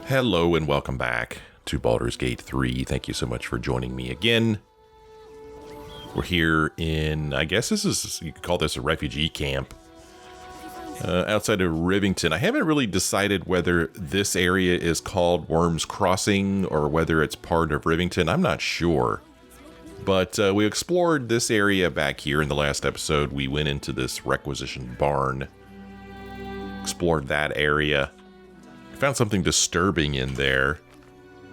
Hello and welcome back to Baldur's Gate 3. Thank you so much for joining me again. We're here in, I guess this is, you could call this a refugee camp. Outside of Rivington. I haven't really decided whether this area is called Wyrm's Crossing or whether it's part of Rivington. I'm not sure. But we explored this area back here in the last episode. We went into this requisition barn. Explored that area. Found something disturbing in there.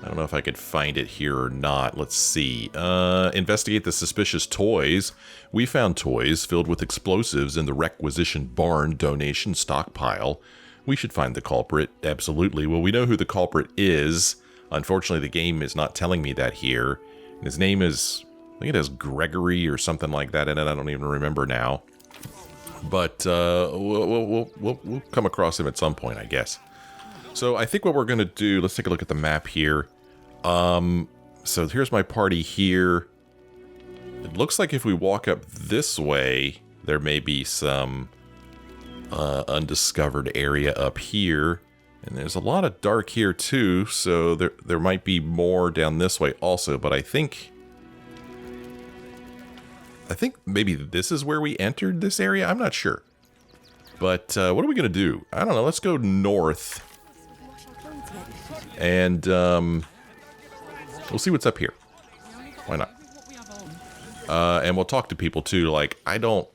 I don't know if I could find it here or not. Let's see. Investigate the suspicious toys. We found toys filled with explosives in the requisition barn donation stockpile. We should find the culprit. Absolutely. Well, we know who the culprit is. Unfortunately, the game is not telling me that here. And his name is, I think it has Gregory or something like that in it. I don't even remember now. But we'll come across him at some point, I guess. So I think what we're going to do, let's take a look at the map here. So here's my party here. It looks like if we walk up this way, there may be some undiscovered area up here. And there's a lot of dark here too, so there might be more down this way also. But I think maybe this is where we entered this area. I'm not sure. But what are we going to do? I don't know. Let's go north. And we'll see what's up here. Why not? And we'll talk to people too. Like, I don't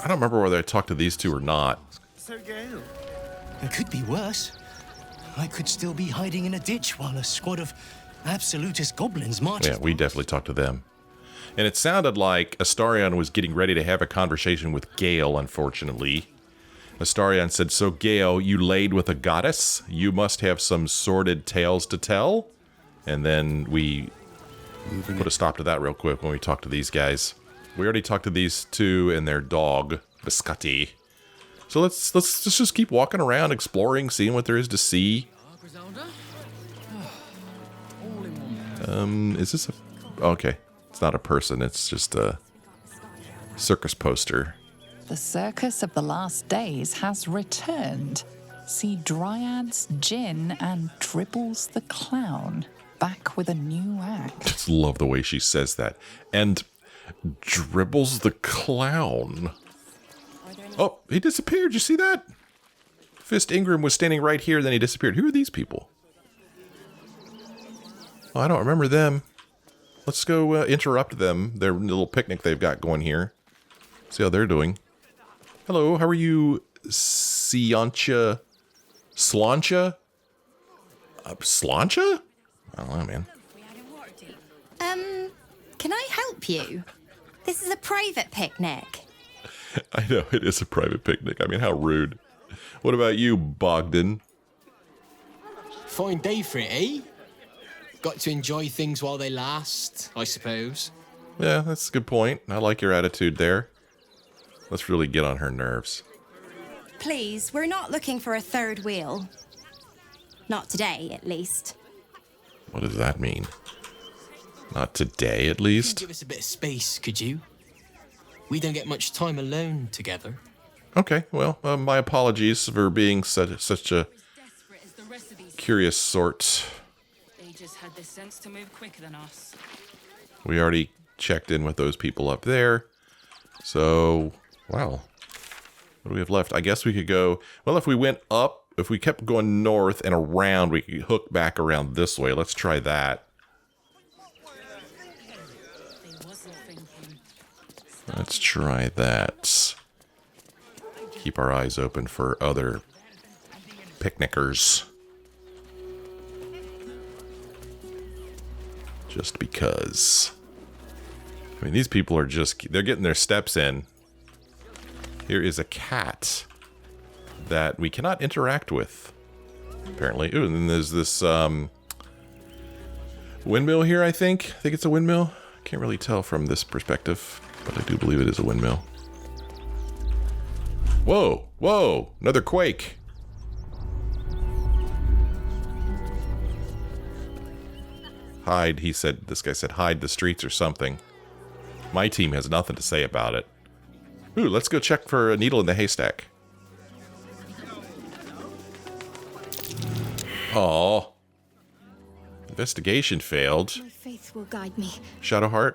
remember whether I talked to these two or not. It could be worse. I could still be hiding in a ditch while a squad of absolutist goblins marches. Yeah, we definitely talked to them. And it sounded like Astarion was getting ready to have a conversation with Gale, unfortunately. Astarion said, "So Gale, you laid with a goddess? You must have some sordid tales to tell?" And then we put a stop to that real quick when we talked to these guys. We already talked to these two and their dog, Biscotti. So let's just keep walking around, exploring, seeing what there is to see. Is this a... Okay. It's not a person, it's just a circus poster. The circus of the last days has returned. See Dryads, Jin, and Dribbles the Clown back with a new act. Just love the way she says that. And Dribbles the Clown. Oh, he disappeared. You see that? Fist Ingram was standing right here, then he disappeared. Who are these people? Oh, I don't remember them. Let's go interrupt them. Their little picnic they've got going here. See how they're doing. Hello, how are you, Slancha? Slancha? Slancha? I don't know, man. Can I help you? This is a private picnic. I know, it is a private picnic. I mean, how rude. What about you, Bogdan? Fine day for it, eh? Got to enjoy things while they last, I suppose. Yeah, that's a good point. I like your attitude there. Let's really get on her nerves. Please, we're not looking for a third wheel. Not today, at least. What does that mean? Not today, at least? Give us a bit of space, could you? We don't get much time alone together. Okay, well, my apologies for being such a curious sort. They just had the sense to move quicker than us. We already checked in with those people up there. So, wow. What do we have left? I guess we could go... Well, if we went up, if we kept going north and around, we could hook back around this way. Let's try that. Let's try that. Keep our eyes open for other picnickers. Just because. I mean, these people are just... They're getting their steps in. Here is a cat that we cannot interact with, apparently. Ooh, and then there's this windmill here, I think. I think it's a windmill. Can't really tell from this perspective, but I do believe it is a windmill. Whoa! Whoa! Another quake! Hide, he said. This guy said hide the streets or something. My team has nothing to say about it. Ooh, let's go check for a needle in the haystack. Oh. Investigation failed. My faith will guide me. Shadowheart.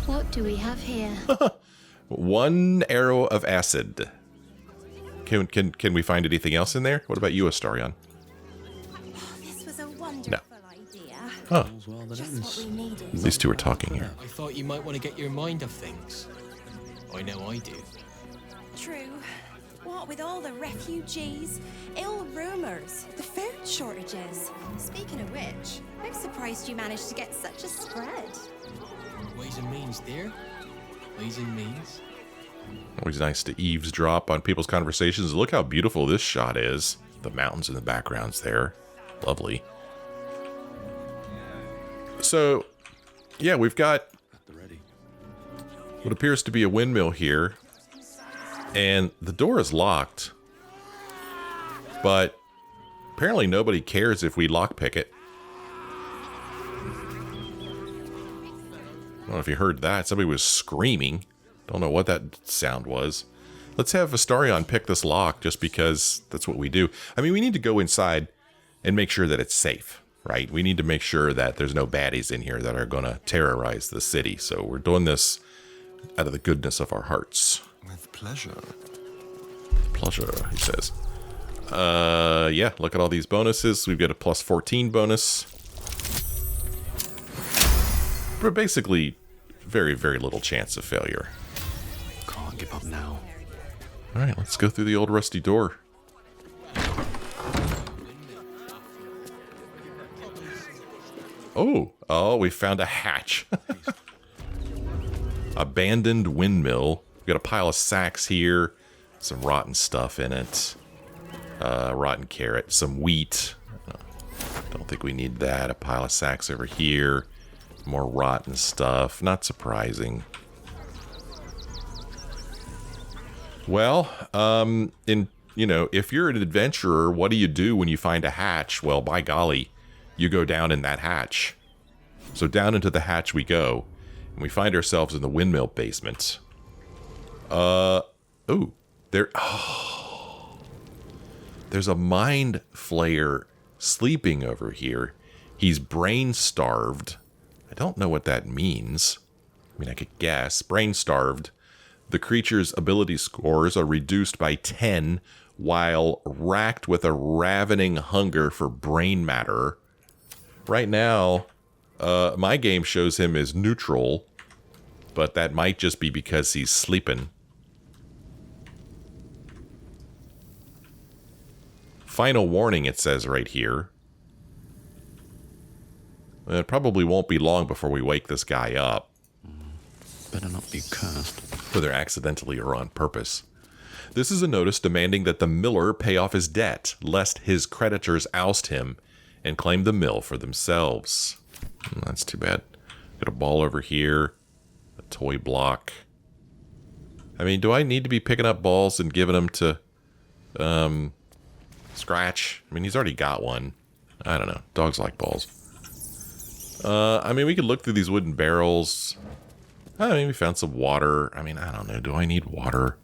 What do we have here? 1 arrow of acid. Can we find anything else in there? What about you, Astarion? This was a wonderful idea. Huh. Just what we needed. These two are talking here. I thought you might want to get your mind off things. I know I do. True. What with all the refugees, ill rumors, the food shortages. Speaking of which, I'm surprised you managed to get such a spread. Ways and means, dear. Ways and means. Always nice to eavesdrop on people's conversations. Look how beautiful this shot is. The mountains in the background's there. Lovely. So, yeah, we've got what appears to be a windmill here. And the door is locked. But apparently nobody cares if we lockpick it. I don't know if you heard that. Somebody was screaming. Don't know what that sound was. Let's have Astarion pick this lock just because that's what we do. I mean, we need to go inside and make sure that it's safe, right? We need to make sure that there's no baddies in here that are going to terrorize the city. So we're doing this out of the goodness of our hearts. With pleasure. Pleasure, he says. Yeah, look at all these bonuses. We've got a plus 14 bonus. But basically, very, very little chance of failure. Can't give up now. All right, let's go through the old rusty door. Oh, we found a hatch. Abandoned windmill. We've got a pile of sacks here. Some rotten stuff in it. Rotten carrot. Some wheat. Don't think we need that. A pile of sacks over here. More rotten stuff. Not surprising. Well, if you're an adventurer, what do you do when you find a hatch? Well, by golly, you go down in that hatch. So down into the hatch we go, and we find ourselves in the windmill basement. There's a Mind Flayer sleeping over here. He's brain starved. I don't know what that means. I mean, I could guess. Brain starved. The creature's ability scores are reduced by 10 while racked with a ravening hunger for brain matter. Right now, my game shows him as neutral, but that might just be because he's sleeping. Final warning, it says right here. It probably won't be long before we wake this guy up. Better not be cursed. Whether accidentally or on purpose. This is a notice demanding that the miller pay off his debt, lest his creditors oust him and claim the mill for themselves. That's too bad. Got a ball over here. A toy block. I mean, do I need to be picking up balls and giving them to Scratch? I mean, he's already got one. I don't know. Dogs like balls. I mean, we could look through these wooden barrels. I mean, we found some water. I mean, I don't know. Do I need water?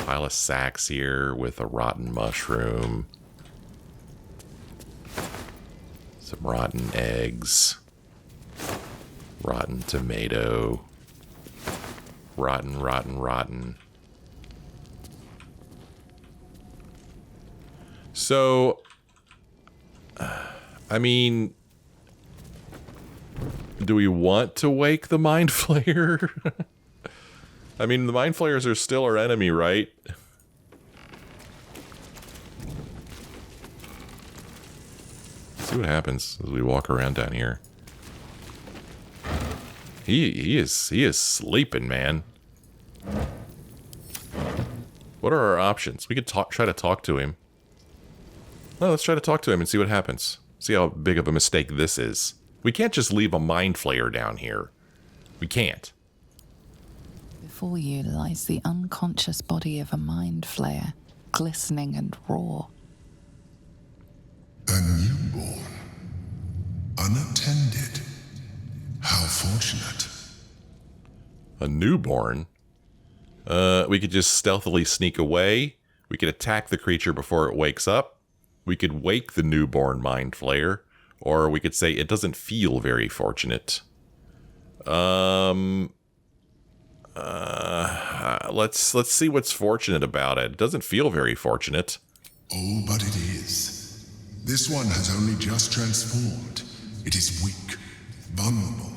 Pile of sacks here with a rotten mushroom. Some rotten eggs. Rotten tomato. Rotten, rotten, rotten. So, I mean, do we want to wake the Mind Flayer? I mean, the Mind Flayers are still our enemy, right? See what happens as we walk around down here. He is sleeping, man. What are our options? We could try to talk to him. Well, let's try to talk to him and see what happens. See how big of a mistake this is. We can't just leave a Mind Flayer down here. We can't. Before you lies the unconscious body of a Mind Flayer, glistening and raw. A newborn. Unattended. How fortunate. A newborn? We could just stealthily sneak away. We could attack the creature before it wakes up. We could wake the newborn Mind Flayer. Or we could say it doesn't feel very fortunate. Let's see what's fortunate about it. It doesn't feel very fortunate. Oh, but it is. This one has only just transformed. It is weak, vulnerable.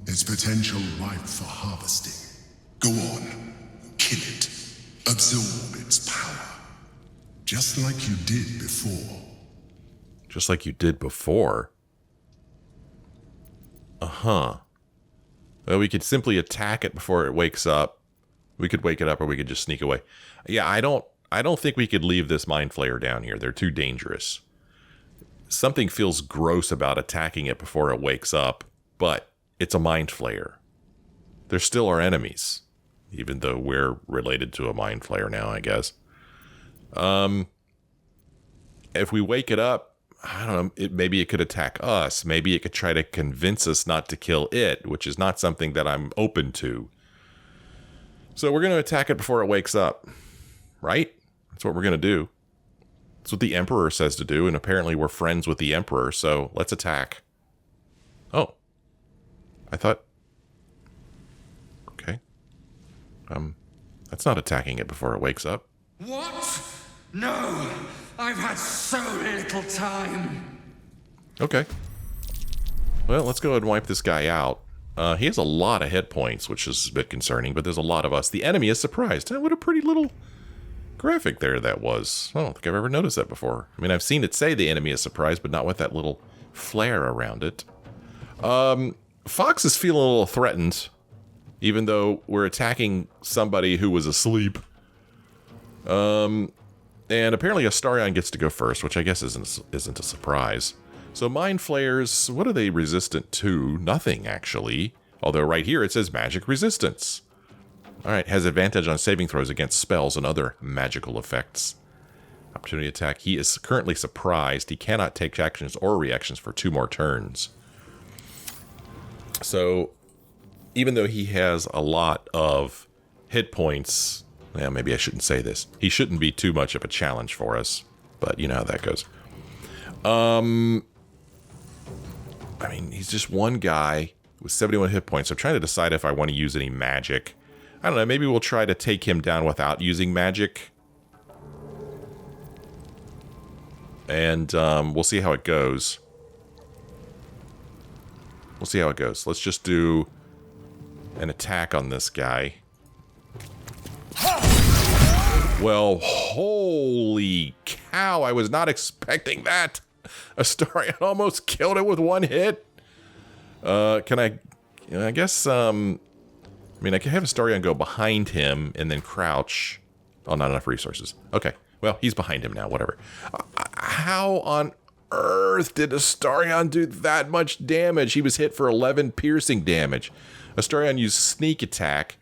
Its potential ripe for harvesting. Go on, kill it. Absorb its power. Just like you did before. Just like you did before? Uh-huh. Well, we could simply attack it before it wakes up. We could wake it up, or we could just sneak away. Yeah, I don't think we could leave this Mind Flayer down here. They're too dangerous. Something feels gross about attacking it before it wakes up, but it's a Mind Flayer. They're still our enemies, even though we're related to a Mind Flayer now, I guess. If we wake it up, I don't know, maybe it could attack us. Maybe it could try to convince us not to kill it, which is not something that I'm open to. So we're going to attack it before it wakes up, right? That's what we're going to do. That's what the Emperor says to do, and apparently we're friends with the Emperor, so let's attack. Oh. I thought... Okay. That's not attacking it before it wakes up. What? No! I've had so little time. Okay. Well, let's go ahead and wipe this guy out. He has a lot of hit points, which is a bit concerning, but there's a lot of us. The enemy is surprised. What a pretty little graphic there that was. I don't think I've ever noticed that before. I mean, I've seen it say the enemy is surprised, but not with that little flare around it. Fox is feeling a little threatened, even though we're attacking somebody who was asleep. And apparently Astarion gets to go first, which I guess isn't a surprise. So Mind Flayers, what are they resistant to? Nothing, actually. Although right here it says magic resistance. Alright, has advantage on saving throws against spells and other magical effects. Opportunity attack. He is currently surprised. He cannot take actions or reactions for 2 more turns. So, even though he has a lot of hit points... Well, maybe I shouldn't say this. He shouldn't be too much of a challenge for us. But you know how that goes. I mean, he's just one guy with 71 hit points. I'm trying to decide if I want to use any magic. I don't know, maybe we'll try to take him down without using magic. And we'll see how it goes. We'll see how it goes. Let's just do an attack on this guy. Well, holy cow, I was not expecting that. Astarion almost killed it with 1 hit. Can I guess, I mean, I can have Astarion go behind him and then crouch. Oh, not enough resources. Okay, well, he's behind him now, whatever. How on earth did Astarion do that much damage? He was hit for 11 piercing damage. Astarion used sneak attack.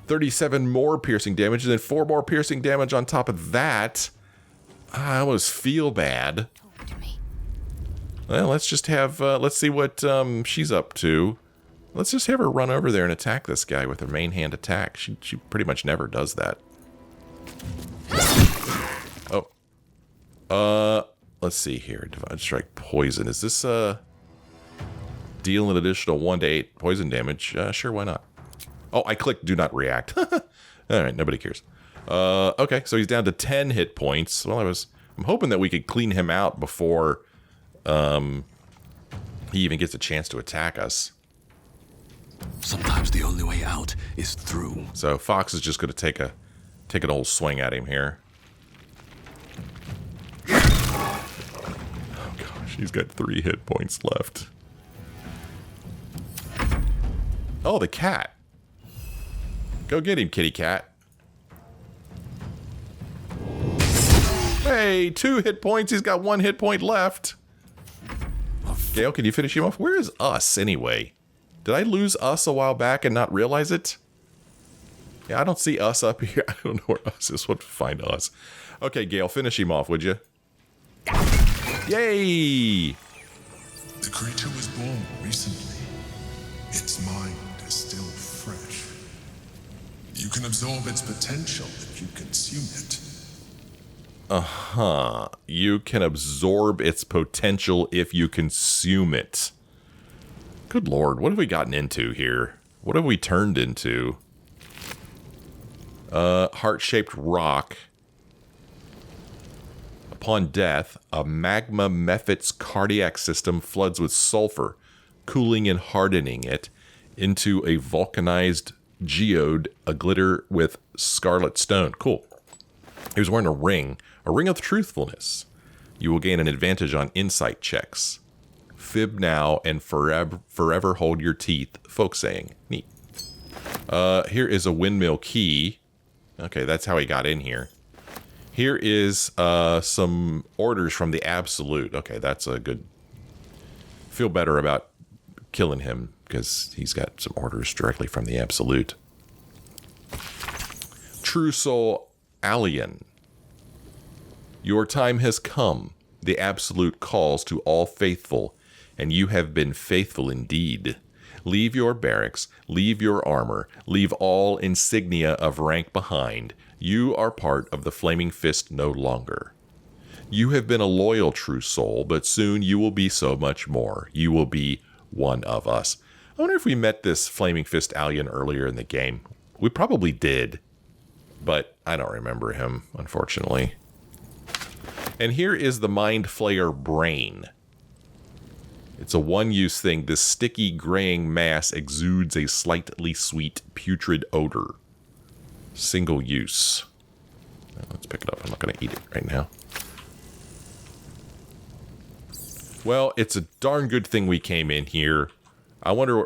37 more piercing damage, and then 4 more piercing damage on top of that. I almost feel bad. Well, let's just have, let's see what she's up to. Let's just have her run over there and attack this guy with her main hand attack. She pretty much never does that. Oh. Let's see here. Divine Strike Poison. Is this, deal an additional 1 to 8 poison damage? Sure, why not? Oh, I clicked do not react. Alright, nobody cares. Okay, so he's down to 10 hit points. Well, I'm hoping that we could clean him out before he even gets a chance to attack us. Sometimes the only way out is through. So Fox is just going to take an old swing at him here. Oh gosh, he's got 3 hit points left. Oh, the cat. Go get him, kitty cat. Hey, 2 hit points. He's got 1 hit point left. Gale, can you finish him off? Where is us, anyway? Did I lose us a while back and not realize it? Yeah, I don't see us up here. I don't know where us is. What to find us? Okay, Gale, finish him off, would you? Yay! The creature was born recently. Its mind is still fresh. You can absorb its potential if you consume it. You can absorb its potential if you consume it. Good lord, what have we gotten into here? What have we turned into? Heart-shaped rock. Upon death, a magma mephit's cardiac system floods with sulfur, cooling and hardening it into a vulcanized geode, a glitter with scarlet stone. Cool. He was wearing a ring of truthfulness. You will gain an advantage on insight checks. Fib now and forever hold your teeth. Folk saying. Neat. Here is a windmill key. Okay, that's how he got in here. Here is some orders from the Absolute. Okay, that's a good... Feel better about killing him because he's got some orders directly from the Absolute. True Soul Alien. Your time has come. The Absolute calls to all faithful, and you have been faithful indeed. Leave your barracks, leave your armor, leave all insignia of rank behind. You are part of the Flaming Fist no longer. You have been a loyal true soul, but soon you will be so much more. You will be one of us. I wonder if we met this Flaming Fist alien earlier in the game. We probably did, but I don't remember him, unfortunately. And here is the Mind Flayer brain. It's a one-use thing. This sticky, graying mass exudes a slightly sweet, putrid odor. Single use. Let's pick it up. I'm not going to eat it right now. Well, it's a darn good thing we came in here. I wonder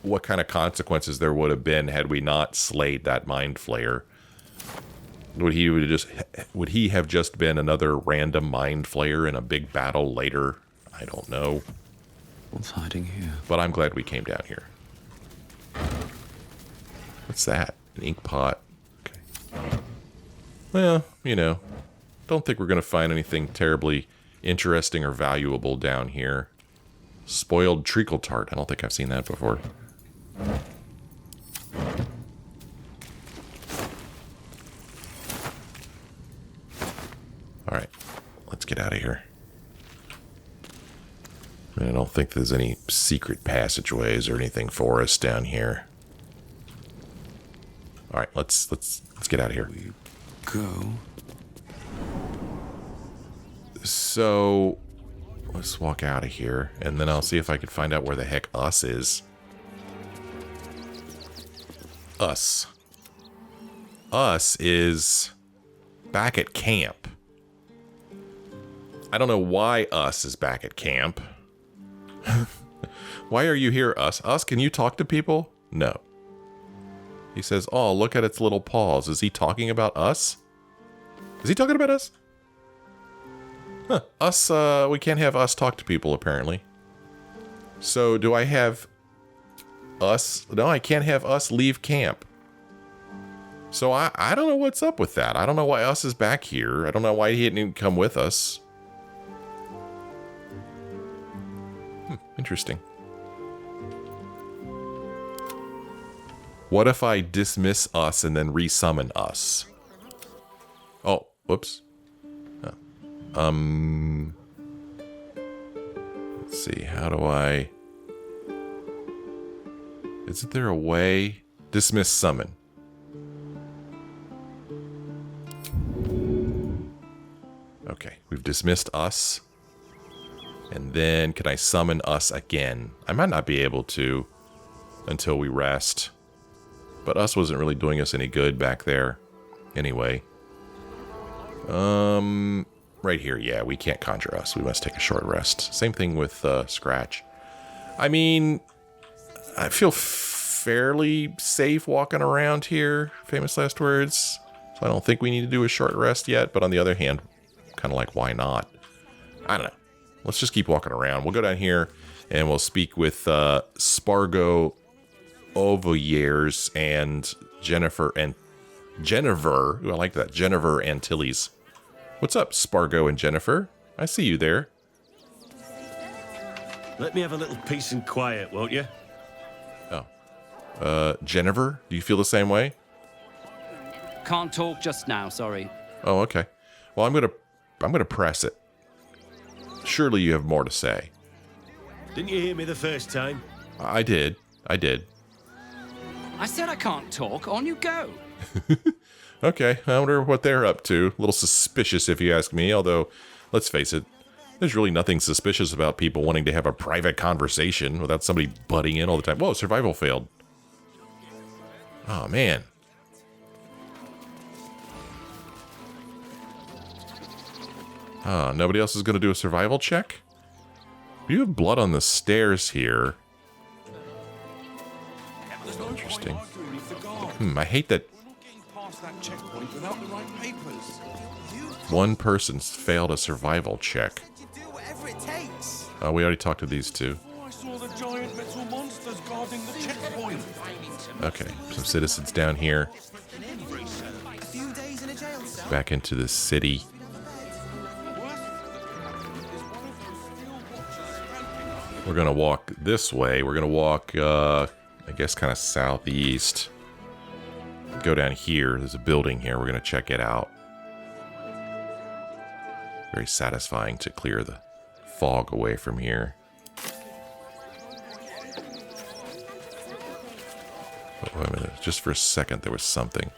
what kind of consequences there would have been had we not slayed that Mind Flayer. Would he have just been another random Mind Flayer in a big battle later? I don't know. What's hiding here? But I'm glad we came down here. What's that? An ink pot. Okay. Well, you know, don't think we're going to find anything terribly interesting or valuable down here. Spoiled treacle tart. I don't think I've seen that before. All right, let's get out of here. I don't think there's any secret passageways or anything for us down here. All right, let's get out of here. We go. So let's walk out of here, and then I'll see if I can find out where the heck us is. Us is back at camp. I don't know why us is back at camp. Why are you here, us? Us, can you talk to people? No. He says, oh, look at its little paws. Is he talking about us? Is he talking about us? Huh. Us, we can't have us talk to people, apparently. So, do I have us? No, I can't have us leave camp. So, I don't know what's up with that. I don't know why us is back here. I don't know why he didn't even come with us. Interesting. What if I dismiss us and then resummon us? Oh, whoops. Let's see, how do I... Isn't there a way? Dismiss summon. Okay, we've dismissed us. And then, can I summon us again? I might not be able to until we rest. But us wasn't really doing us any good back there. Anyway. Right here, yeah, we can't conjure us. We must take a short rest. Same thing with Scratch. I mean, I feel fairly safe walking around here. Famous last words. So I don't think we need to do a short rest yet. But on the other hand, kind of like, why not? I don't know. Let's just keep walking around. We'll go down here and we'll speak with Spargo Ovoyers and Jennifer. Ooh, I like that. Jennifer Antilles. What's up, Spargo and Jennifer? I see you there. Let me have a little peace and quiet, won't you? Oh. Jennifer, do you feel the same way? Can't talk just now, sorry. Oh, okay. Well, I'm gonna press it. Surely you have more to say. Didn't you hear me the first time? I did. I said I can't talk. On you go. Okay, I wonder what they're up to. A little suspicious if you ask me, although, let's face it, there's really nothing suspicious about people wanting to have a private conversation without somebody butting in all the time. Whoa, survival failed. Oh, man. Oh, nobody else is going to do a survival check? You have blood on the stairs here. Interesting. I hate that one person's failed a survival check. Oh, we already talked to these two. Okay, some citizens down here. Back into the city. We're gonna walk this way. We're gonna walk, I guess, kind of southeast. Go down here. There's a building here. We're gonna check it out. Very satisfying to clear the fog away from here. Oh, wait a minute. Just for a second, there was something.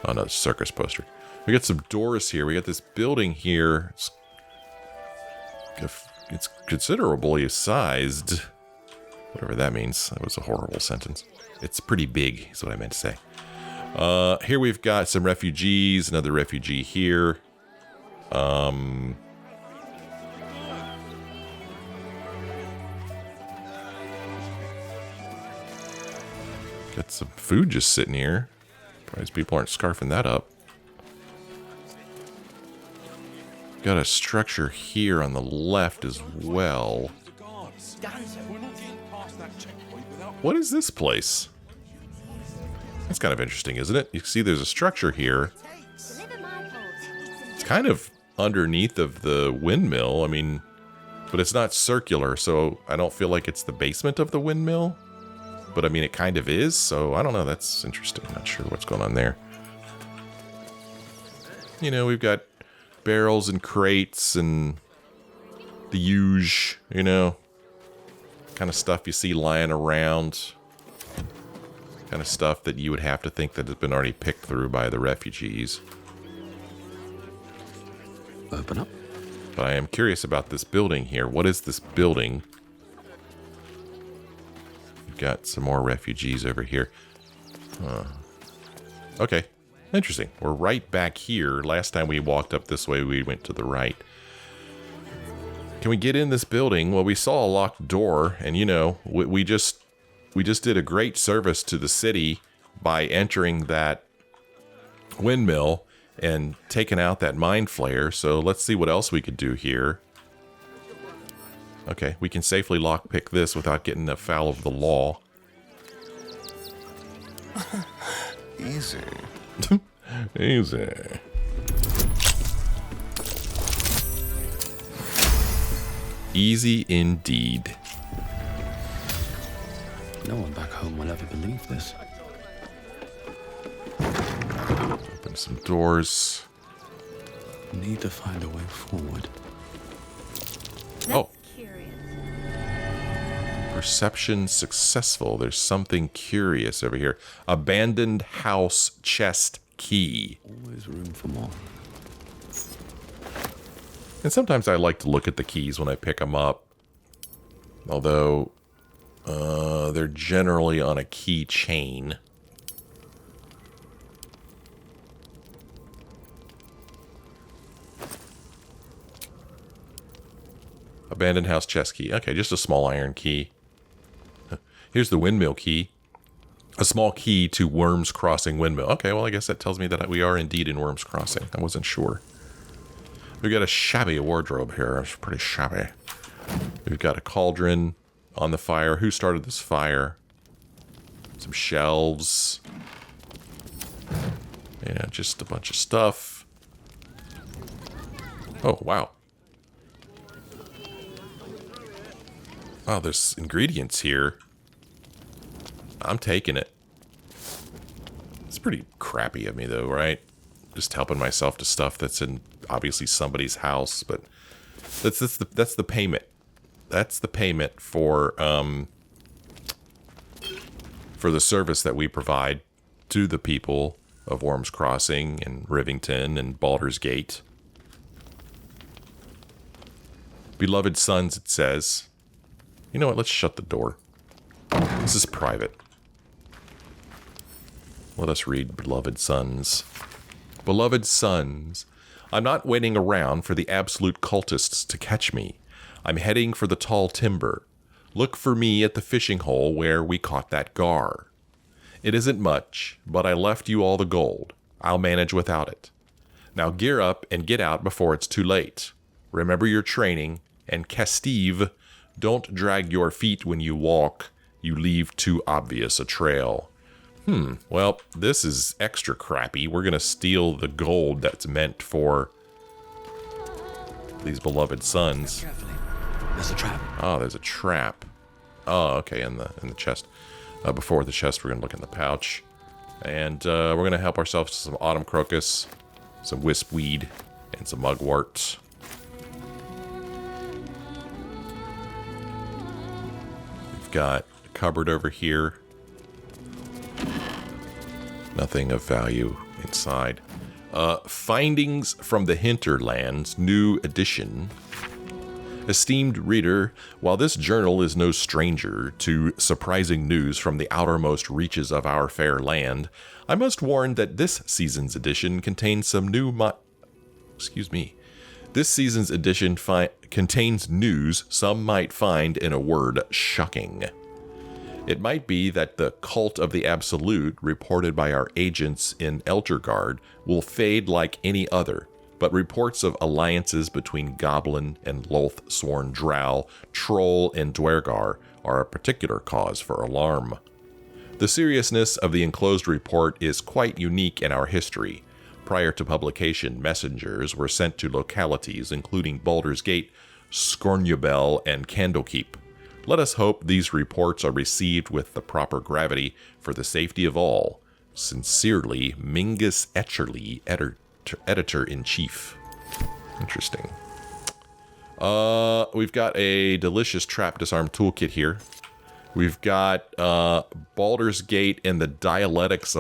Oh, no, circus poster. We got some doors here. We got this building here. It's considerably sized. Whatever that means. That was a horrible sentence. It's pretty big, is what I meant to say. Here we've got some refugees. Another refugee here. Got some food just sitting here. Surprised people aren't scarfing that up. Got a structure here on the left as well. What is this place? That's kind of interesting, isn't it? You see there's a structure here. It's kind of underneath of the windmill. I mean, but it's not circular, so I don't feel like it's the basement of the windmill. But I mean, it kind of is, so I don't know. That's interesting. Not sure what's going on there. You know, we've got barrels and crates and the huge, you know, kind of stuff you see lying around. Kind of stuff that you would have to think that has been already picked through by the refugees. Open up. But I am curious about this building here. What is this building? We've got some more refugees over here. Okay. Interesting. We're right back here. Last time we walked up this way, we went to the right. Can we get in this building? Well, we saw a locked door, and you know, we just did a great service to the city by entering that windmill and taking out that Mind Flayer. So let's see what else we could do here. Okay, we can safely lockpick this without getting afoul of the law. Easy. Easy. Easy indeed. No one back home will ever believe this. Open some doors. Need to find a way forward. Oh. Perception successful. There's something curious over here. Abandoned house chest key. Always room for more. And sometimes I like to look at the keys when I pick them up. Although, they're generally on a key chain. Abandoned house chest key. Okay, just a small iron key. Here's the windmill key. A small key to Wyrm's Crossing windmill. Okay, well, I guess that tells me that we are indeed in Wyrm's Crossing. I wasn't sure. We've got a shabby wardrobe here. It's pretty shabby. We've got a cauldron on the fire. Who started this fire? Some shelves. Yeah, just a bunch of stuff. Oh, wow. Oh, there's ingredients here. I'm taking it. It's pretty crappy of me, though, right? Just helping myself to stuff that's in obviously somebody's house, but that's the payment. That's the payment for the service that we provide to the people of Wyrm's Crossing and Rivington and Baldur's Gate. Beloved sons, it says. You know what? Let's shut the door. This is private. Let us read Beloved Sons. Beloved sons, I'm not waiting around for the absolute cultists to catch me. I'm heading for the tall timber. Look for me at the fishing hole where we caught that gar. It isn't much, but I left you all the gold. I'll manage without it. Now gear up and get out before it's too late. Remember your training, and Castive, don't drag your feet when you walk. You leave too obvious a trail. Well, this is extra crappy. We're going to steal the gold that's meant for these beloved sons. There's a trap. Oh, there's a trap. Oh, okay, in the chest. Before the chest, we're going to look in the pouch. And we're going to help ourselves to some autumn crocus, some wispweed, and some mugwort. We've got a cupboard over here. Nothing of value inside. Findings from the Hinterlands, new edition. Esteemed reader, while this journal is no stranger to surprising news from the outermost reaches of our fair land, I must warn that this season's edition contains some new This season's edition contains news some might find in a word shocking. It might be that the cult of the Absolute, reported by our agents in Eltergard, will fade like any other, but reports of alliances between Goblin and Loth-sworn Drow, Troll and Dwergar are a particular cause for alarm. The seriousness of the enclosed report is quite unique in our history. Prior to publication, messengers were sent to localities including Baldur's Gate, Scornubel, and Candlekeep. Let us hope these reports are received with the proper gravity for the safety of all. Sincerely, Mingus Etcherly, Editor-in-Chief. Interesting. We've got a delicious trap disarm toolkit here. We've got Baldur's Gate and the Dialectics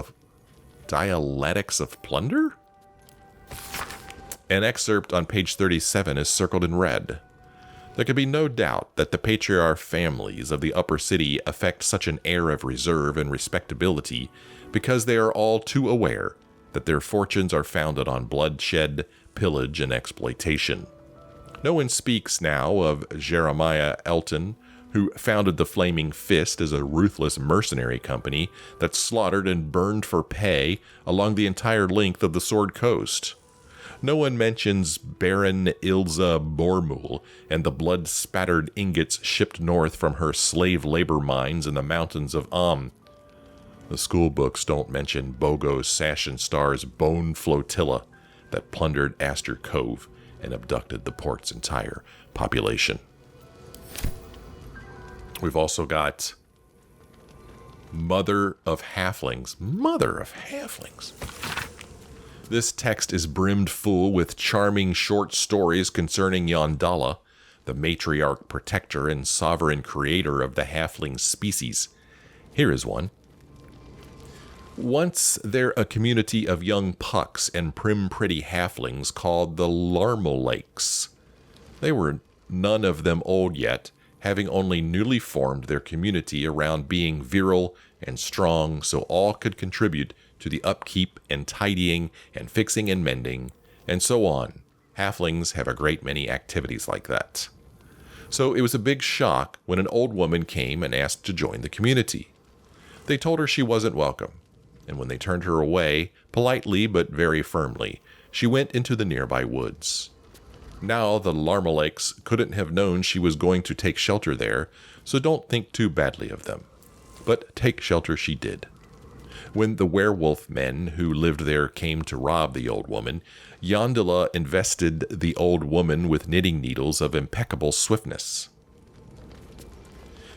of Plunder? An excerpt on page 37 is circled in red. There can be no doubt that the patriarch families of the upper city affect such an air of reserve and respectability because they are all too aware that their fortunes are founded on bloodshed, pillage, and exploitation. No one speaks now of Jeremiah Elton, who founded the Flaming Fist as a ruthless mercenary company that slaughtered and burned for pay along the entire length of the Sword Coast. No one mentions Baron Ilza Bormul and the blood-spattered ingots shipped north from her slave labor mines in the mountains of The school books don't mention Bogo Sashenstar's Bone Flotilla that plundered Aster Cove and abducted the port's entire population. We've also got Mother of Halflings. Mother of Halflings. This text is brimmed full with charming short stories concerning Yondala, the matriarch protector and sovereign creator of the halfling species. Here is one. Once there a community of young pucks and prim-pretty halflings called the Larmolakes. They were none of them old yet, having only newly formed their community around being virile and strong so all could contribute to the upkeep and tidying and fixing and mending, and so on. Halflings have a great many activities like that. So it was a big shock when an old woman came and asked to join the community. They told her she wasn't welcome, and when they turned her away, politely but very firmly, she went into the nearby woods. Now the Larmolakes couldn't have known she was going to take shelter there, so don't think too badly of them. But take shelter she did. When the werewolf men who lived there came to rob the old woman, Yondala invested the old woman with knitting needles of impeccable swiftness.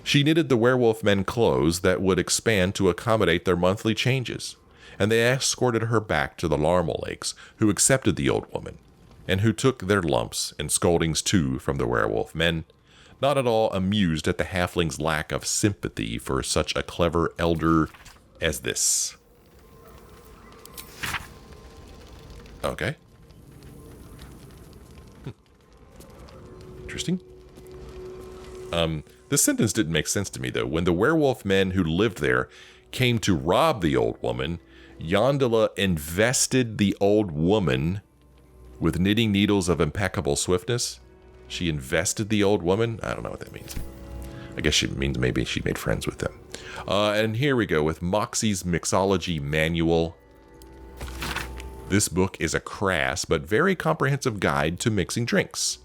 She knitted the werewolf men clothes that would expand to accommodate their monthly changes, and they escorted her back to the Larmolakes, who accepted the old woman. and who took their lumps and scoldings too from the werewolf men, not at all amused at the halfling's lack of sympathy for such a clever elder as this. Okay. Interesting. This sentence didn't make sense to me, though. When the werewolf men who lived there came to rob the old woman, Yondala invested the old woman with knitting needles of impeccable swiftness. She invested the old woman? I don't know what that means. I guess she means maybe she made friends with them. And here we go with Moxie's Mixology Manual. This book is a crass but very comprehensive guide to mixing drinks.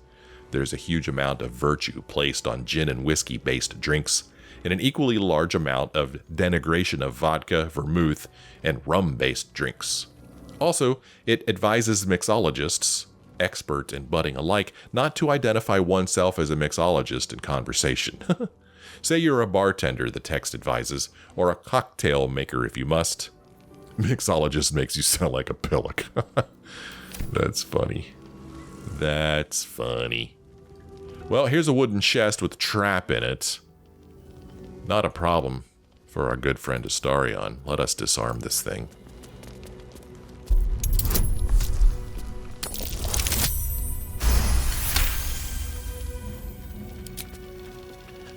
There's a huge amount of virtue placed on gin and whiskey-based drinks, and an equally large amount of denigration of vodka, vermouth, and rum-based drinks. Also, it advises mixologists, expert and budding alike, not to identify oneself as a mixologist in conversation. Say you're a bartender, the text advises, or a cocktail maker if you must. Mixologist makes you sound like a pillock. That's funny. That's funny. Well, here's a wooden chest with a trap in it. Not a problem for our good friend Astarion. Let us disarm this thing.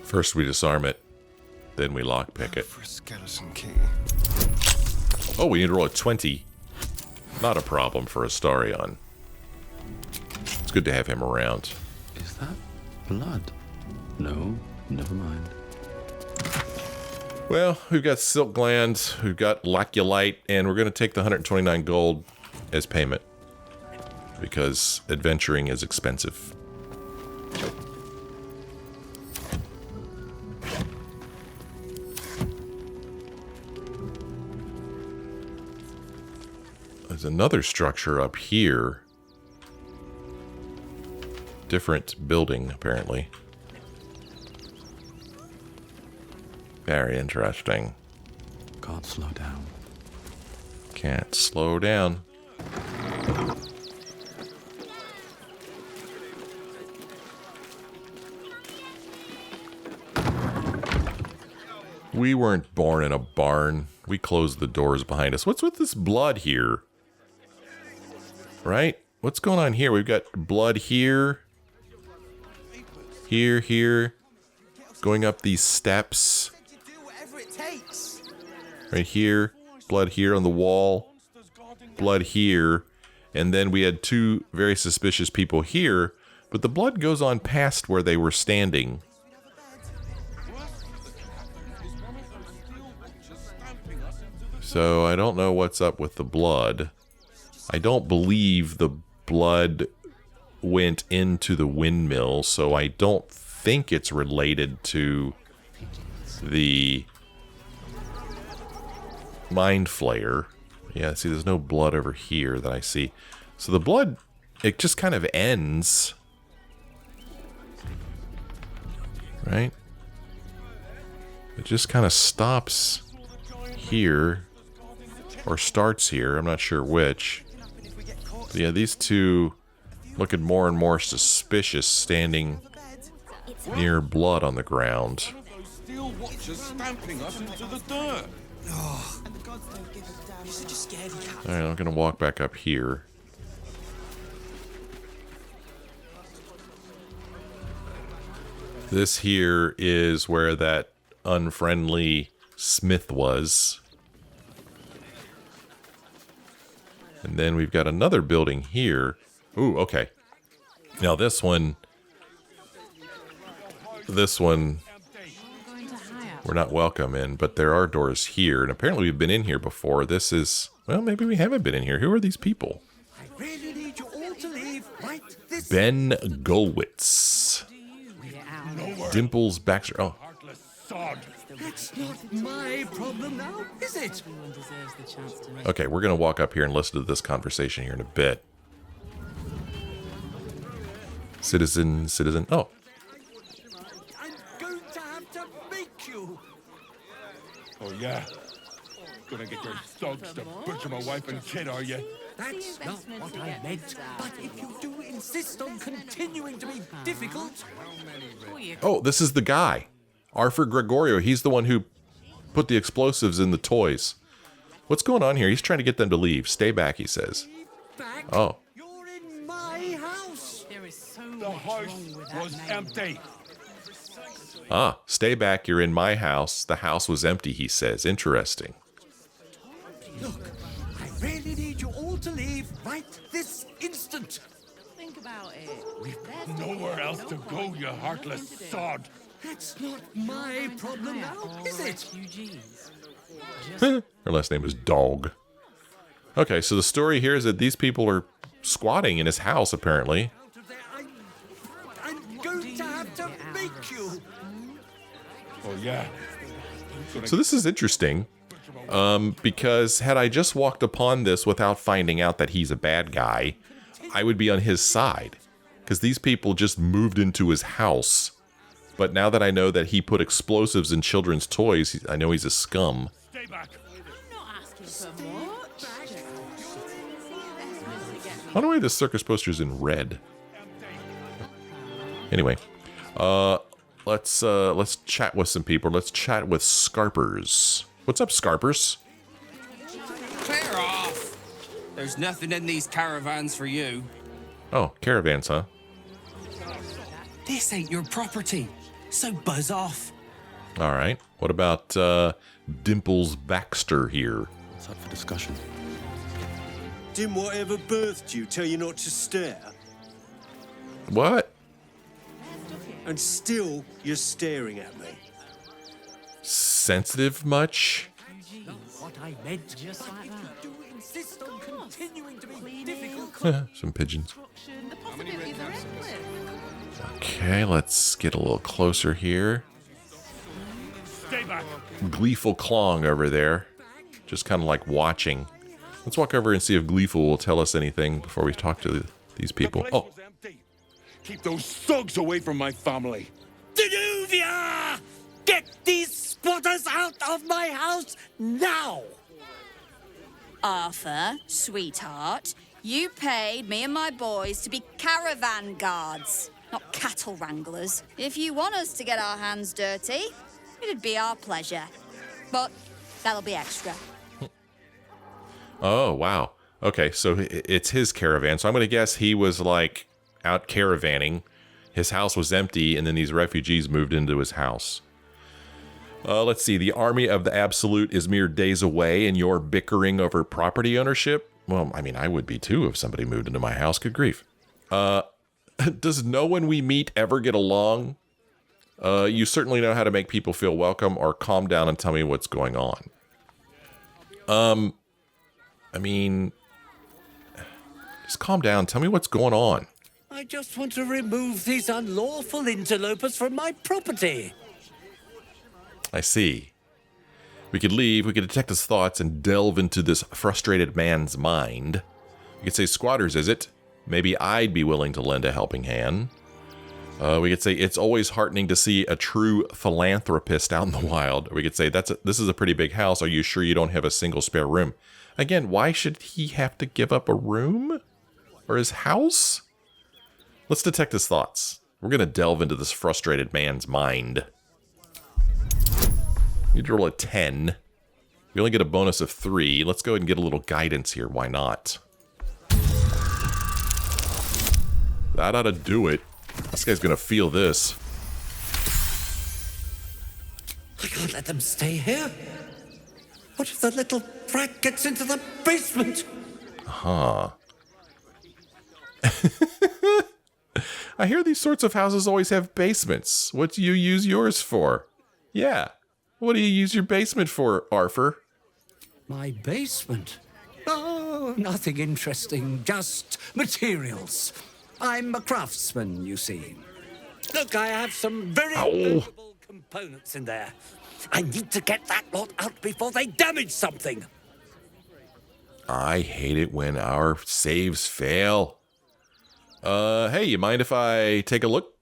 First we disarm it, then we lockpick it. For a skeleton key. Oh, we need to roll a 20. Not a problem for Astarion. It's good to have him around. Is that blood? No, never mind. Well, we've got Silk Gland, we've got Laculite, and we're going to take the 129 gold as payment. Because adventuring is expensive. There's another structure up here. Different building, apparently. Very interesting. Can't slow down. Can't slow down. We weren't born in a barn. We closed the doors behind us. What's with this blood here? Right? What's going on here? We've got blood here. Here. Going up these steps. Right here. Blood here on the wall. Blood here. And then we had two very suspicious people here. But the blood goes on past where they were standing. So I don't know what's up with the blood. I don't believe the blood went into the windmill, so I don't think it's related to the Mind Flayer. Yeah, see, there's no blood over here that I see. So the blood, it just kind of ends. Right? It just kind of stops here. Or starts here. I'm not sure which. But yeah, these two looking more and more suspicious standing near blood on the ground. Alright, I'm gonna walk back up here. This here is where that unfriendly smith was. And then we've got another building here. Ooh, okay. Now this one, we're not welcome in, but there are doors here. And apparently we've been in here before. This is, well, maybe we haven't been in here. Who are these people? I really need you all to leave right this. Ben Gulwitz. Dimples Baxter. Oh. That's not my problem now, is it? Okay, we're going to walk up here and listen to this conversation here in a bit. Citizen. Oh. I'm going to have to make you. Oh, yeah? Gonna get your dogs to butcher my wife and kid, are you? That's not what I meant. But if you do insist on continuing to be difficult... Oh, this is the guy. Arthur Gregorio. He's the one who put the explosives in the toys. What's going on here? He's trying to get them to leave. Stay back, he says. Oh. You're in my house. There is so The much house wrong with that was name. empty. Ah, stay back. You're in my house. The house was empty, he says. Interesting. Look, I really need you all to leave right this instant. Think about it. We've got nowhere else to go, you heartless sod. That's not my problem now, is it? Refugees. Her last name is Dog. Okay, so the story here is that these people are squatting in his house, apparently. Out of there, I'm going to have to make you. Oh, yeah. So this is interesting, because had I just walked upon this without finding out that he's a bad guy, I would be on his side. Because these people just moved into his house. But now that I know that he put explosives in children's toys, I know he's a scum. Stay back. I'm not asking for much. I don't know why this circus poster's in red. Anyway, let's chat with some people. Let's chat with Scarpers. What's up, Scarpers? Clear off! There's nothing in these caravans for you. Oh, caravans, huh? This ain't your property, so buzz off. All right. What about Dimples Baxter here? What's up for discussion? Didn't whatever birthed you tell you not to stare? What? And still, you're staring at me. Sensitive much? What I meant, just like that. If you do insist on continuing to be difficult... Some pigeons. The possibilities are endless. Okay, let's get a little closer here. Stay back. Gleeful Clong over there. Just kind of like watching. Let's walk over and see if Gleeful will tell us anything before we talk to these people. The place Oh, was empty. Keep those thugs away from my family. Danuvia! Get these squatters out of my house now! Arthur, sweetheart, you paid me and my boys to be caravan guards, not cattle wranglers. If you want us to get our hands dirty, it'd be our pleasure. But that'll be extra. oh, wow. Okay, so it's his caravan. So I'm going to guess he was like out caravanning. His house was empty, and then these refugees moved into his house. Let's see. The army of the Absolute is mere days away, and you're bickering over property ownership? Well, I mean, I would be too if somebody moved into my house. Good grief. Does no one we meet ever get along? You certainly know how to make people feel welcome, or calm down and tell me what's going on. I mean, just calm down. Tell me what's going on. I just want to remove these unlawful interlopers from my property. I see. We could leave, we could detect his thoughts and delve into this frustrated man's mind. We could say, squatters, is it? Maybe I'd be willing to lend a helping hand. We could say, it's always heartening to see a true philanthropist out in the wild. Or we could say, this is a pretty big house. Are you sure you don't have a single spare room? Again, why should he have to give up a room? Or his house? Let's detect his thoughts. We're going to delve into this frustrated man's mind. You'd roll a 10. We only get a bonus of 3. Let's go ahead and get a little guidance here. Why not? That ought to do it. This guy's going to feel this. I can't let them stay here. What if the little brat gets into the basement? Huh. I hear these sorts of houses always have basements. What do you use yours for? Yeah. What do you use your basement for, Arthur? My basement? Oh, nothing interesting. Just materials. I'm a craftsman, you see. Look, I have some very valuable components in there. I need to get that lot out before they damage something. I hate it when our saves fail. Hey, you mind if I take a look?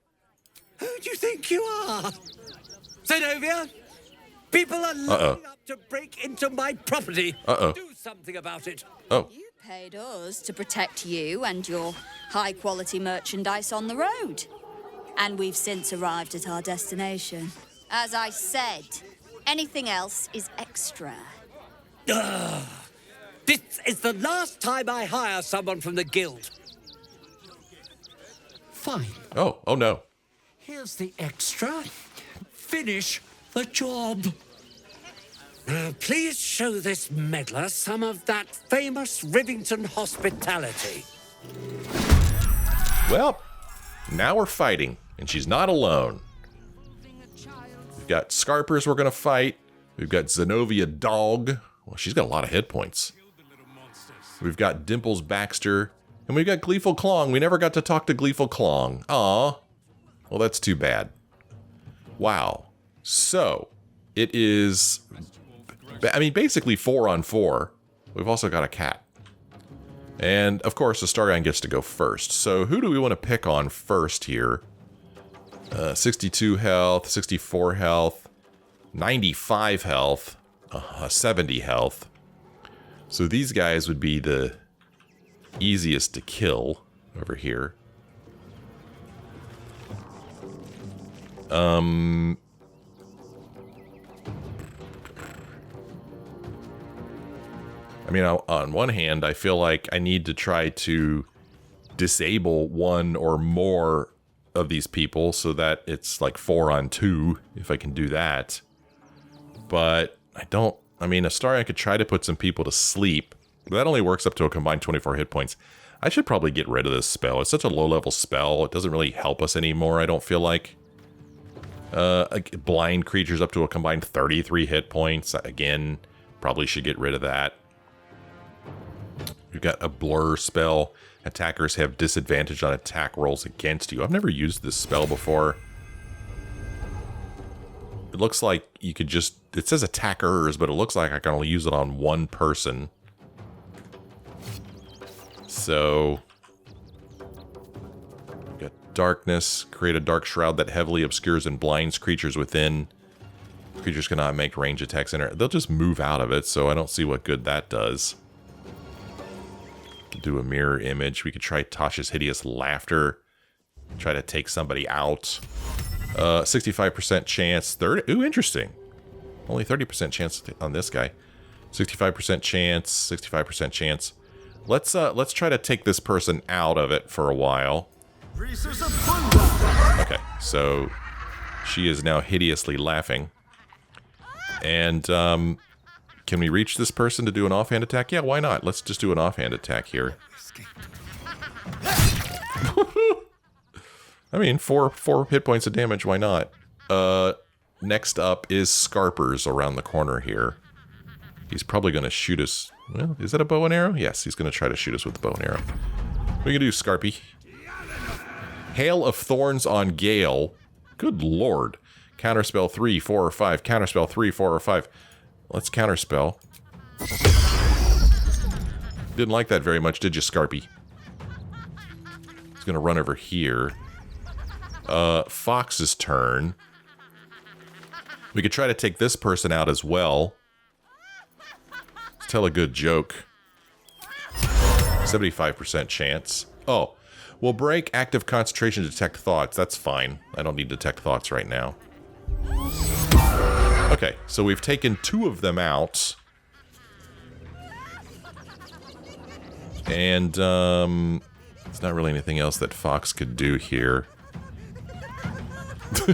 Who do you think you are? Zenobia? People are lining up to break into my property. Uh-oh. Do something about it. Oh. You paid us to protect you and your high-quality merchandise on the road. And we've since arrived at our destination. As I said, anything else is extra. This is the last time I hire someone from the guild. Fine. Oh no. Here's the extra. Finish the job. Now, please show this meddler some of that famous Rivington hospitality. Well, now we're fighting, and she's not alone. We've got Scarpers we're going to fight. We've got Zenobia Dog. Well, she's got a lot of hit points. We've got Dimples Baxter. And we've got Gleeful Clong. We never got to talk to Gleeful Clong. Aw. Well, that's too bad. Wow. So, it is... I mean, basically 4-on-4. We've also got a cat. And, of course, the Starguy gets to go first. So, who do we want to pick on first here? 62 health, 64 health, 95 health, 70 health. So these guys would be the easiest to kill over here. I mean, on one hand, I feel like I need to try to disable one or more of these people so that it's like 4-on-2, if I can do that. But I mean, Astaria could try to put some people to sleep. But that only works up to a combined 24 hit points. I should probably get rid of this spell. It's such a low-level spell. It doesn't really help us anymore, I don't feel like. Blind creatures up to a combined 33 hit points. Again, probably should get rid of that. We've got a blur spell. Attackers have disadvantage on attack rolls against you. I've never used this spell before. It looks like you could just... It says attackers, but it looks like I can only use it on one person. So... We've got darkness. Create a dark shroud that heavily obscures and blinds creatures within. Creatures cannot make range attacks in it. They'll just move out of it, so I don't see what good that does. Do a mirror image. We could try Tasha's Hideous Laughter. Try to take somebody out. 65% chance. 30. Ooh, interesting. Only 30% chance on this guy. 65% chance. 65% chance. Let's try to take this person out of it for a while. Okay, so she is now hideously laughing. And can we reach this person to do an offhand attack? Yeah, why not? Let's just do an offhand attack here. I mean, four hit points of damage, why not? Next up is Scarpers around the corner here. He's probably going to shoot us. Well, is that a bow and arrow? Yes, he's going to try to shoot us with the bow and arrow. What are you going to do, Scarpy? Hail of Thorns on Gale. Good lord. Counterspell 3, 4, or 5. Counterspell 3, 4, or 5. Let's counterspell. Didn't like that very much, did you, Scarpy? He's going to run over here. Fox's turn. We could try to take this person out as well. Let's tell a good joke. 75% chance. Oh, we'll break active concentration to detect thoughts. That's fine. I don't need to detect thoughts right now. Okay, so we've taken 2 of them out. And, there's not really anything else that Fox could do here.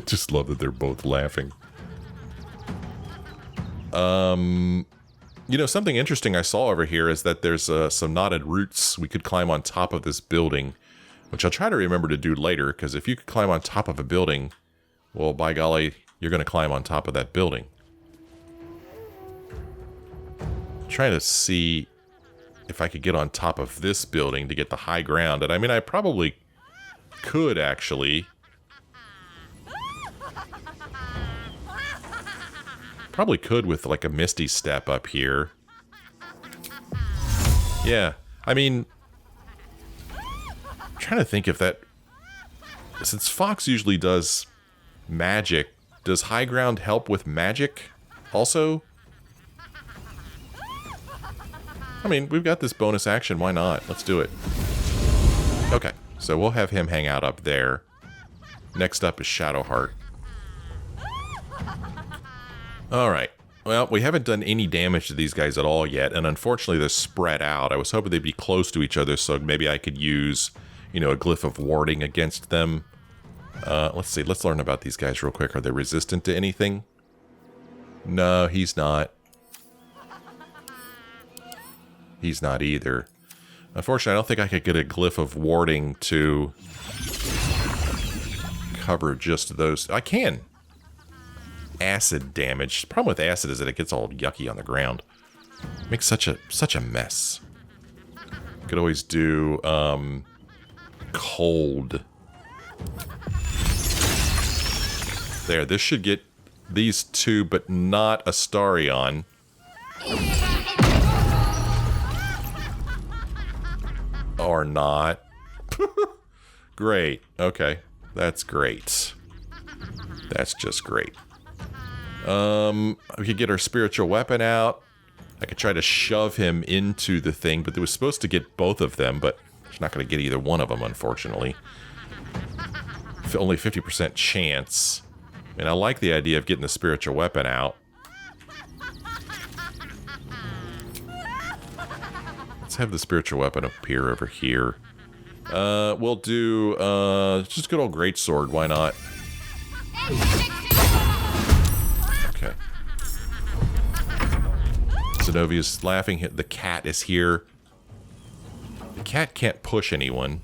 Just love that they're both laughing. You know, something interesting I saw over here is that there's some knotted roots. We could climb on top of this building, which I'll try to remember to do later, because if you could climb on top of a building, well, by golly, you're going to climb on top of that building. I'm trying to see if I could get on top of this building to get the high ground. And I mean, I probably could, actually. Probably could with, like, a Misty Step up here. Yeah, I mean... I'm trying to think if that... Since Fox usually does magic, does high ground help with magic also? I mean, we've got this bonus action. Why not? Let's do it. Okay, so we'll have him hang out up there. Next up is Shadowheart. Alright. Well, we haven't done any damage to these guys at all yet, and unfortunately they're spread out. I was hoping they'd be close to each other, so maybe I could use, you know, a glyph of warding against them. Let's see. Let's learn about these guys real quick. Are they resistant to anything? No, he's not. He's not either. Unfortunately, I don't think I could get a glyph of warding to cover just those. I can. Acid damage. The problem with acid is that it gets all yucky on the ground. Makes such a mess. Could always do cold. There, this should get these two, but not Astarion. Or not. Great. Okay. That's great. That's just great. We could get our spiritual weapon out. I could try to shove him into the thing, but it was supposed to get both of them, but it's not going to get either one of them, unfortunately. Only 50% chance. And I like the idea of getting the spiritual weapon out. Let's have the spiritual weapon appear over here. We'll do just good old greatsword. Why not? Okay. Zenovia's laughing. The cat is here. The cat can't push anyone.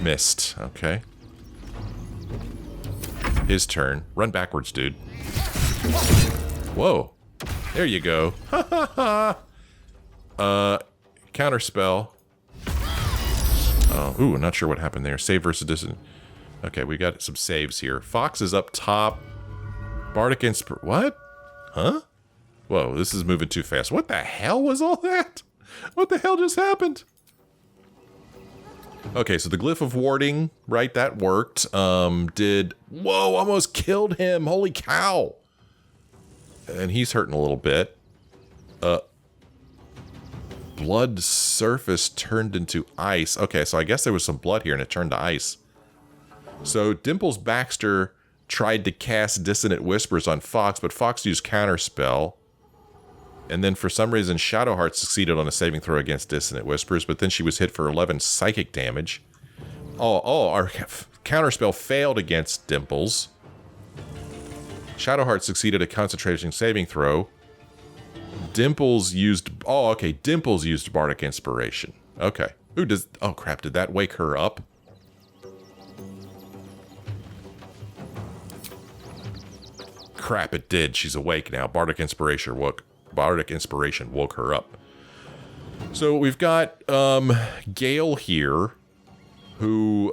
Missed. Okay. His turn. Run backwards, dude. Whoa. There you go. Ha ha ha. Counterspell. Oh, ooh, not sure what happened there. Save versus distance. Okay, we got some saves here. Fox is up top. Bardic what? Huh? Whoa, this is moving too fast. What the hell was all that? What the hell just happened? Okay, so the glyph of warding, right? That worked. Whoa, almost killed him. Holy cow. And he's hurting a little bit. Blood surface turned into ice. Okay, so I guess there was some blood here and it turned to ice. So Dimples Baxter tried to cast Dissonant Whispers on Fox, but Fox used Counterspell. And then for some reason, Shadowheart succeeded on a saving throw against Dissonant Whispers, but then she was hit for 11 psychic damage. Oh, our Counterspell failed against Dimples. Shadowheart succeeded a concentration saving throw. Dimples used... Oh, okay. Dimples used Bardic Inspiration. Okay. Who does... Oh, crap. Did that wake her up? Crap, it did. She's awake now. Bardic Inspiration woke her up. So we've got Gale here, who...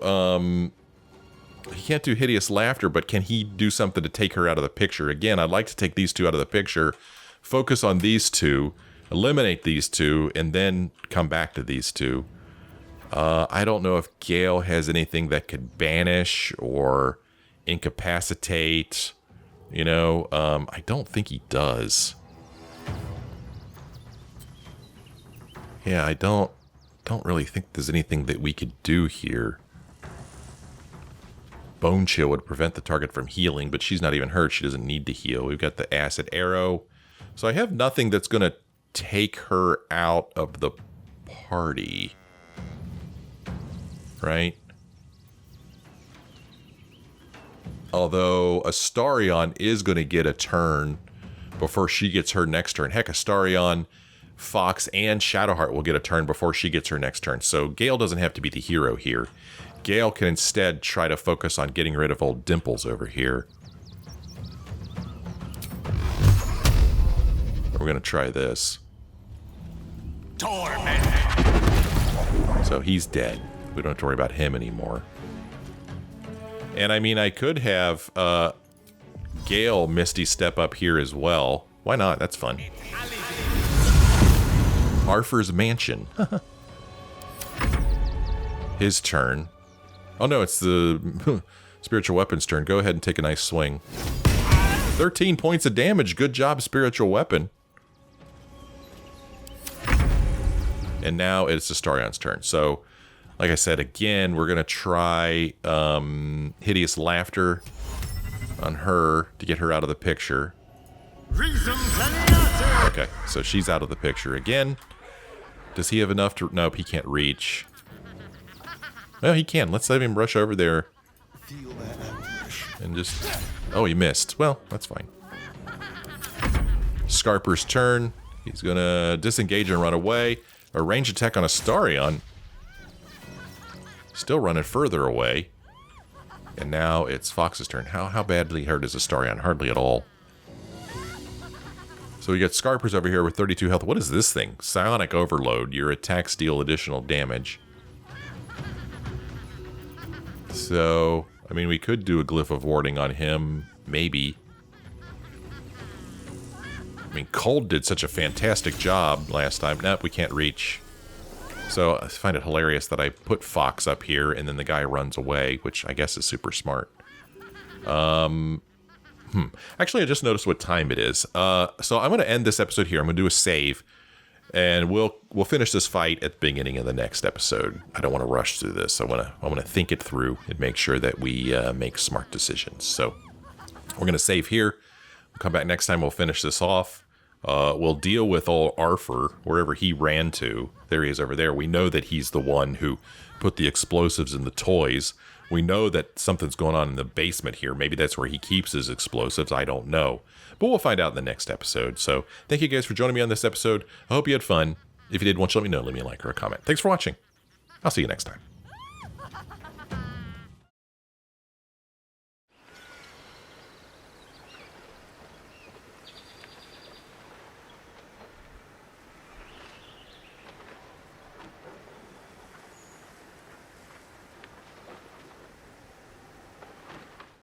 he can't do Hideous Laughter, but can he do something to take her out of the picture? Again, I'd like to take these two out of the picture, focus on these two, eliminate these two, and then come back to these two. I don't know if Gale has anything that could banish or incapacitate. You know, I don't think he does. Yeah, I don't really think there's anything that we could do here. Bone Chill would prevent the target from healing, but she's not even hurt. She doesn't need to heal. We've got the Acid Arrow. So I have nothing that's going to take her out of the party. Right? Although Astarion is going to get a turn before she gets her next turn. Heck, Astarion, Fox, and Shadowheart will get a turn before she gets her next turn. So Gale doesn't have to be the hero here. Gale can instead try to focus on getting rid of old Dimples over here. We're going to try this. Torment. So he's dead. We don't have to worry about him anymore. And I mean, I could have Gale Misty step up here as well. Why not? That's fun. Arthur's Mansion. His turn. Oh no, it's the Spiritual Weapon's turn. Go ahead and take a nice swing. 13 points of damage. Good job, Spiritual Weapon. And now it's Astarion's turn. So, like I said, again, we're going to try Hideous Laughter on her to get her out of the picture. Okay, so she's out of the picture again. Does he have enough to... Nope, he can't reach. Well, he can. Let's let him rush over there. And just... Oh, he missed. Well, that's fine. Scarper's turn. He's going to disengage and run away. A range attack on Astarion. Still running further away. And now it's Fox's turn. How badly hurt is Astarion? Hardly at all. So we got Scarpers over here with 32 health. What is this thing? Psionic Overload. Your attacks deal additional damage. So, I mean, we could do a Glyph of Warding on him. Maybe. I mean, Cold did such a fantastic job last time. Nope, we can't reach. So I find it hilarious that I put Fox up here and then the guy runs away, which I guess is super smart. Actually, I just noticed what time it is. So I'm going to end this episode here. I'm going to do a save, and we'll finish this fight at the beginning of the next episode. I don't want to rush through this. I want to think it through and make sure that we make smart decisions. So we're going to save here. We'll come back next time. We'll finish this off. We'll deal with old Arthur wherever he ran to. There he is over there. We know that he's the one who put the explosives in the toys. We know that something's going on in the basement here. Maybe that's where he keeps his explosives. I don't know. But we'll find out in the next episode. So thank you guys for joining me on this episode. I hope you had fun. If you did, why don't you let me know. Leave me a like or a comment. Thanks for watching. I'll see you next time.